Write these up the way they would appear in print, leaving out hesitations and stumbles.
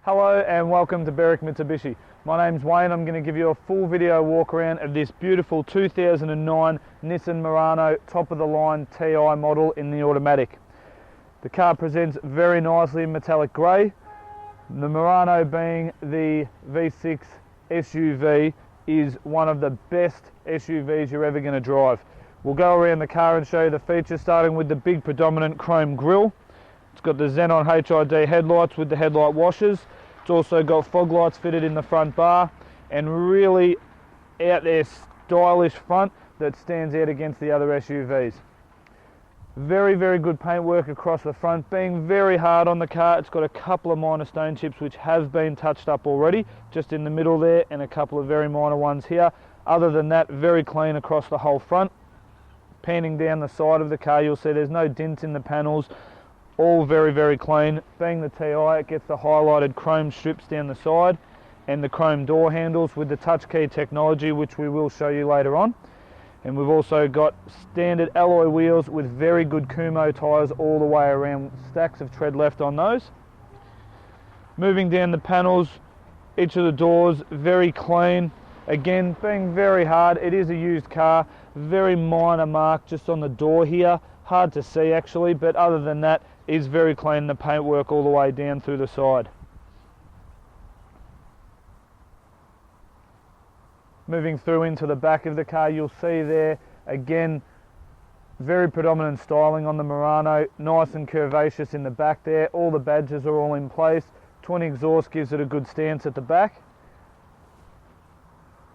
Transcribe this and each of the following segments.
Hello and welcome to Berwick Mitsubishi. My name's Wayne. I'm going to give you a full video walk around of this beautiful 2009 Nissan Murano top of the line TI model in the automatic. The car presents very nicely in metallic grey. The Murano, being the V6 SUV, is one of the best SUVs you're ever going to drive. We'll go around the car and show you the features, starting with the big predominant chrome grille. It's got the Xenon HID headlights with the headlight washers. It's also got fog lights fitted in the front bar and really out there stylish front that stands out against the other SUVs. Very, very good paintwork across the front, being very hard on the car. It's got a couple of minor stone chips which have been touched up already, just in the middle there, and a couple of very minor ones here. Other than that, very clean across the whole front. Panning down the side of the car, you'll see there's no dents in the panels. All very, very clean. Being the TI, it gets the highlighted chrome strips down the side and the chrome door handles with the touch key technology, which we will show you later on. And we've also got standard alloy wheels with very good Kumo tyres all the way around, stacks of tread left on those. Moving down the panels, each of the doors very clean. Again, being very hard, it is a used car. Very minor mark just on the door here, hard to see actually, but other than that, is very clean, the paintwork all the way down through the side. Moving through into the back of the car, you'll see there, again, very predominant styling on the Murano, nice and curvaceous in the back there. All the badges are all in place. Twin exhaust gives it a good stance at the back.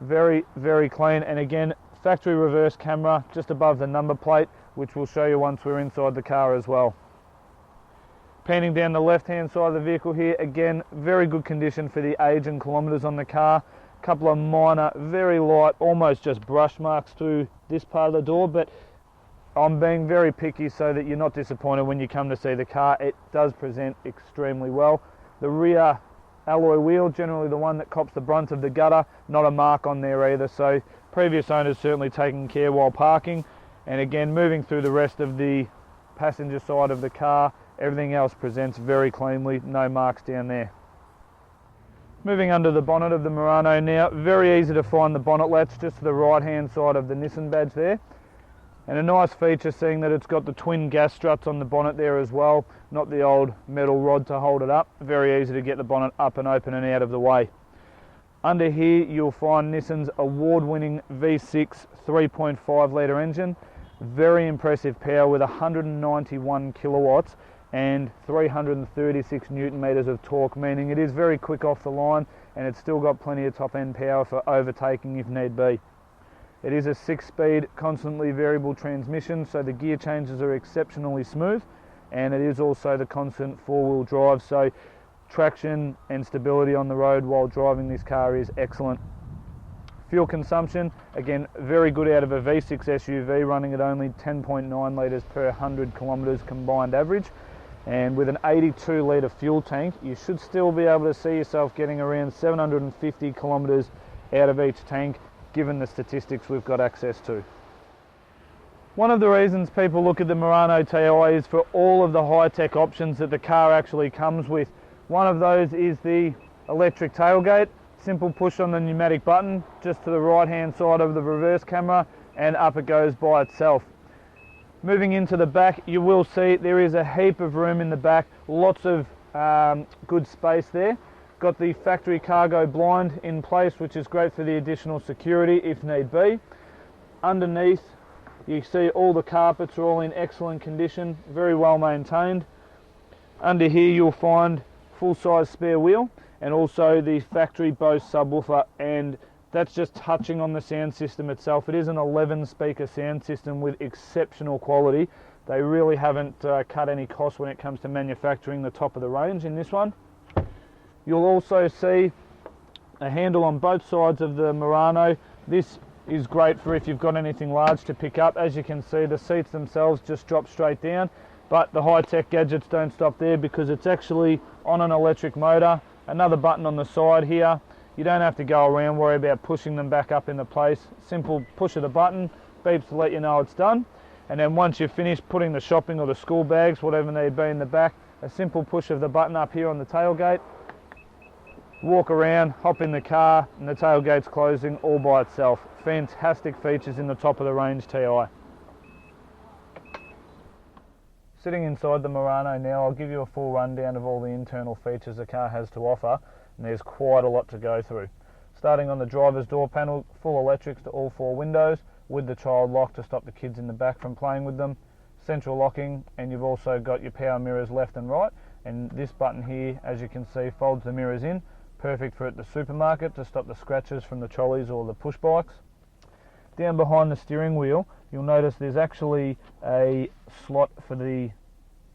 Very, very clean, and again, factory reverse camera just above the number plate, which we'll show you once we're inside the car as well. Panning down the left hand side of the vehicle here, again, very good condition for the age and kilometres on the car. Couple of minor, very light, almost just brush marks through this part of the door, but I'm being very picky so that you're not disappointed when you come to see the car. It does present extremely well. The rear alloy wheel, generally the one that cops the brunt of the gutter, not a mark on there either, so previous owners certainly taking care while parking. And again, moving through the rest of the passenger side of the car, everything else presents very cleanly, no marks down there. Moving under the bonnet of the Murano now, very easy to find the bonnet latch just to the right hand side of the Nissan badge there. And a nice feature, seeing that it's got the twin gas struts on the bonnet there as well, not the old metal rod to hold it up. Very easy to get the bonnet up and open and out of the way. Under here you'll find Nissan's award-winning V6 3.5 litre engine. Very impressive power with 191 kilowatts and 336 newton meters of torque, meaning it is very quick off the line, and it's still got plenty of top end power for overtaking if need be. It is a 6-speed constantly variable transmission, so the gear changes are exceptionally smooth, and it is also the constant 4-wheel drive, so traction and stability on the road while driving this car is excellent. Fuel consumption, again, very good out of a V6 SUV, running at only 10.9 litres per 100 kilometres combined average. And with an 82 litre fuel tank, you should still be able to see yourself getting around 750 kilometres out of each tank, given the statistics we've got access to. One of the reasons people look at the Murano TI is for all of the high-tech options that the car actually comes with. One of those is the electric tailgate. Simple push on the pneumatic button just to the right hand side of the reverse camera, and up it goes by itself. Moving into the back, you will see there is a heap of room in the back, lots of good space there. Got the factory cargo blind in place, which is great for the additional security if need be. Underneath, you see all the carpets are all in excellent condition, very well maintained. Under here you'll find full-size spare wheel, and also the factory Bose subwoofer, and that's just touching on the sound system itself. It is an 11-speaker sound system with exceptional quality. They really haven't cut any costs when it comes to manufacturing the top of the range in this one. You'll also see a handle on both sides of the Murano. This is great for if you've got anything large to pick up. As you can see, the seats themselves just drop straight down, but the high-tech gadgets don't stop there because it's actually on an electric motor. Another button on the side here. You don't have to go around, worry about pushing them back up into place. Simple push of the button, beeps to let you know it's done. And then once you've finished putting the shopping or the school bags, whatever need be in the back, a simple push of the button up here on the tailgate, walk around, hop in the car, and the tailgate's closing all by itself. Fantastic features in the top of the range TI. Sitting inside the Murano now, I'll give you a full rundown of all the internal features the car has to offer, and there's quite a lot to go through. Starting on the driver's door panel, full electrics to all 4 windows, with the child lock to stop the kids in the back from playing with them. Central locking, and you've also got your power mirrors left and right, and this button here, as you can see, folds the mirrors in, perfect for at the supermarket to stop the scratches from the trolleys or the push bikes. Down behind the steering wheel, you'll notice there's actually a slot for the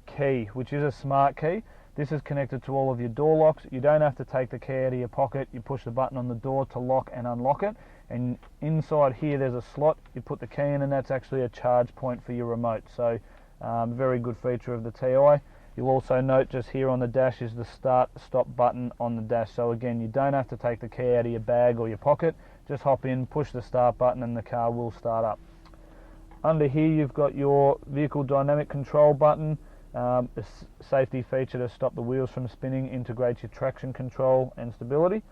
key, which is a smart key. This is connected to all of your door locks. You don't have to take the key out of your pocket. You push the button on the door to lock and unlock it, and inside here there's a slot. You put the key in, and that's actually a charge point for your remote. So very good feature of the TI. You'll also note just here on the dash is the start stop button on the dash. So again, you don't have to take the key out of your bag or your pocket. Just hop in, push the start button, and the car will start up. Under here you've got your vehicle dynamic control button, a safety feature to stop the wheels from spinning, integrates your traction control and stability.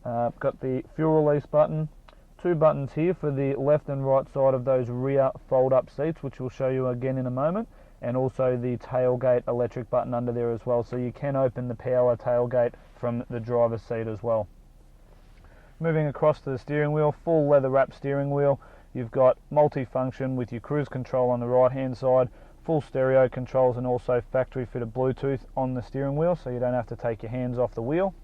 Got the fuel release button, 2 buttons here for the left and right side of those rear fold up seats, which we'll show you again in a moment, and also the tailgate electric button under there as well, so you can open the power tailgate from the driver's seat as well. Moving across to the steering wheel, full leather wrap steering wheel. You've got multi-function with your cruise control on the right hand side, full stereo controls, and also factory fitted Bluetooth on the steering wheel, so you don't have to take your hands off the wheel.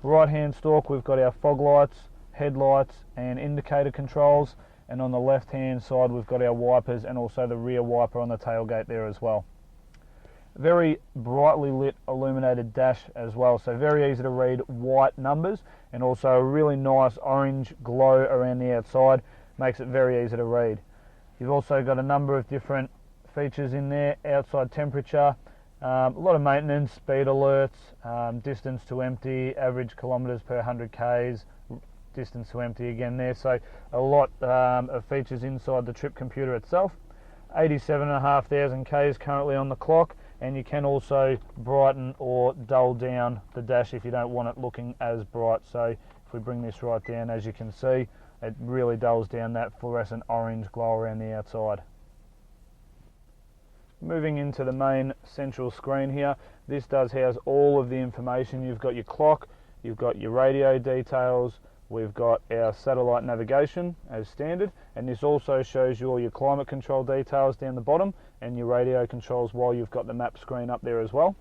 Right hand stalk, we've got our fog lights, headlights and indicator controls, and on the left hand side we've got our wipers and also the rear wiper on the tailgate there as well. Very brightly lit illuminated dash as well, so very easy to read white numbers, and also a really nice orange glow around the outside, makes it very easy to read. You've also got a number of different features in there: outside temperature, a lot of maintenance, speed alerts, distance to empty, average kilometres per 100 k's, distance to empty again there, so a lot of features inside the trip computer itself. 87,500 k's currently on the clock, and you can also brighten or dull down the dash if you don't want it looking as bright. So if we bring this right down, as you can see, it really dulls down that fluorescent orange glow around the outside. Moving into the main central screen here, this does house all of the information. You've got your clock, you've got your radio details, we've got our satellite navigation as standard, and this also shows you all your climate control details down the bottom and your radio controls while you've got the map screen up there as well.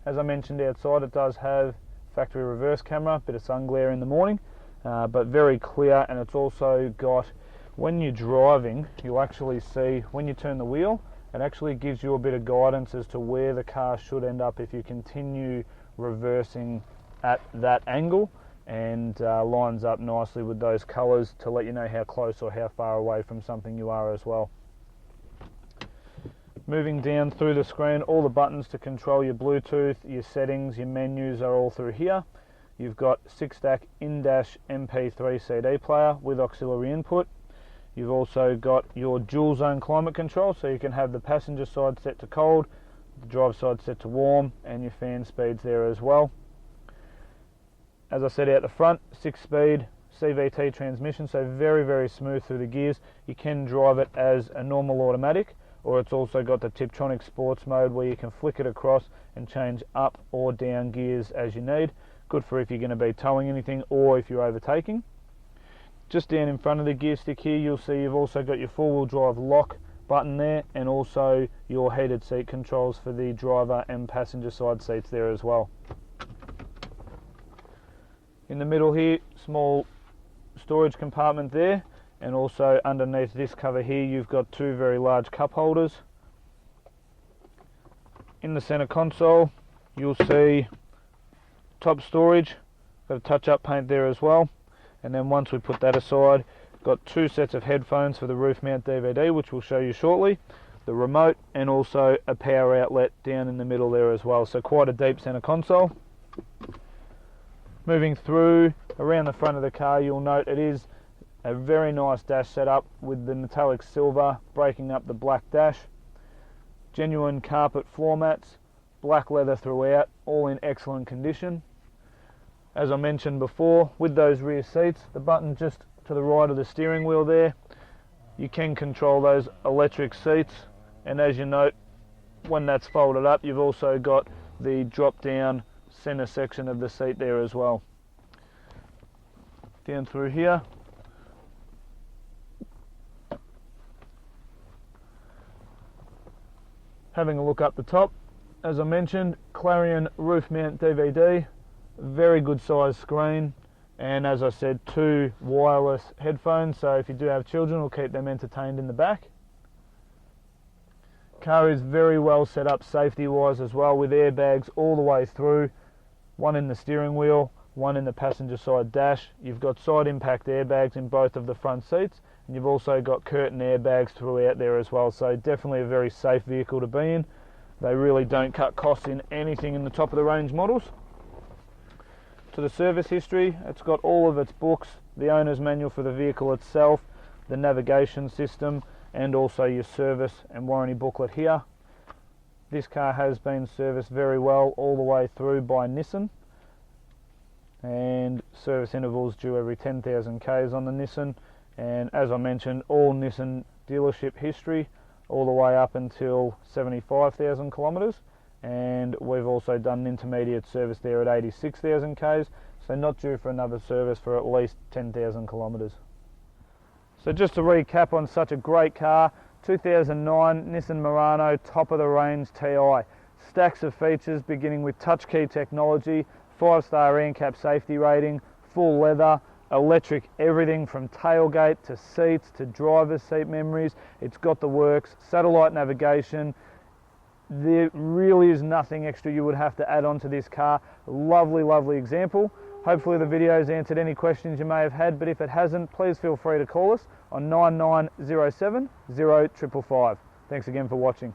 As I mentioned outside, it does have factory reverse camera, bit of sun glare in the morning, but very clear, and it's also got, when you're driving, you'll actually see when you turn the wheel, it actually gives you a bit of guidance as to where the car should end up if you continue reversing at that angle, and lines up nicely with those colours to let you know how close or how far away from something you are as well. Moving down through the screen, all the buttons to control your Bluetooth, your settings, your menus are all through here. You've got 6-stack in-dash MP3 CD player with auxiliary input. You've also got your dual zone climate control, so you can have the passenger side set to cold, the drive side set to warm, and your fan speeds there as well. As I said out the front, 6-speed CVT transmission, so very, very smooth through the gears. You can drive it as a normal automatic, or it's also got the Tiptronic Sports mode where you can flick it across and change up or down gears as you need. Good for if you're going to be towing anything or if you're overtaking. Just down in front of the gear stick here, you'll see you've also got your four-wheel drive lock button there, and also your heated seat controls for the driver and passenger side seats there as well. In the middle here, small storage compartment there, and also underneath this cover here you've got 2 very large cup holders. In the center console you'll see top storage, got a touch-up paint there as well, and then once we put that aside, got 2 sets of headphones for the roof mount DVD, which we'll show you shortly, the remote, and also a power outlet down in the middle there as well, so quite a deep center console. Moving through around the front of the car, you'll note it is a very nice dash setup with the metallic silver breaking up the black dash, genuine carpet floor mats, black leather throughout, all in excellent condition. As I mentioned before, with those rear seats, the button just to the right of the steering wheel there, you can control those electric seats, and as you note, when that's folded up, you've also got the drop down center section of the seat there as well. Down through here, having a look up the top, as I mentioned, Clarion roof mount DVD, very good size screen, and as I said, 2 wireless headphones, so if you do have children, it'll keep them entertained in the back. Car is very well set up safety wise as well, with airbags all the way through, one in the steering wheel, one in the passenger side dash. You've got side impact airbags in both of the front seats, and you've also got curtain airbags throughout there as well, so definitely a very safe vehicle to be in. They really don't cut costs in anything in the top of the range models. To the service history, it's got all of its books, the owner's manual for the vehicle itself, the navigation system, and also your service and warranty booklet here. This car has been serviced very well all the way through by Nissan, and service intervals due every 10,000 Ks on the Nissan, and as I mentioned, all Nissan dealership history all the way up until 75,000 kilometres, and we've also done an intermediate service there at 86,000 Ks, so not due for another service for at least 10,000 kilometres. So just to recap on such a great car, 2009 Nissan Murano top of the range TI. Stacks of features beginning with touch key technology, 5-star ANCAP safety rating, full leather, electric everything from tailgate to seats to driver's seat memories. It's got the works, satellite navigation. There really is nothing extra you would have to add on to this car. Lovely, lovely example. Hopefully the video's answered any questions you may have had, but if it hasn't, please feel free to call us on 9907 0555. Thanks again for watching.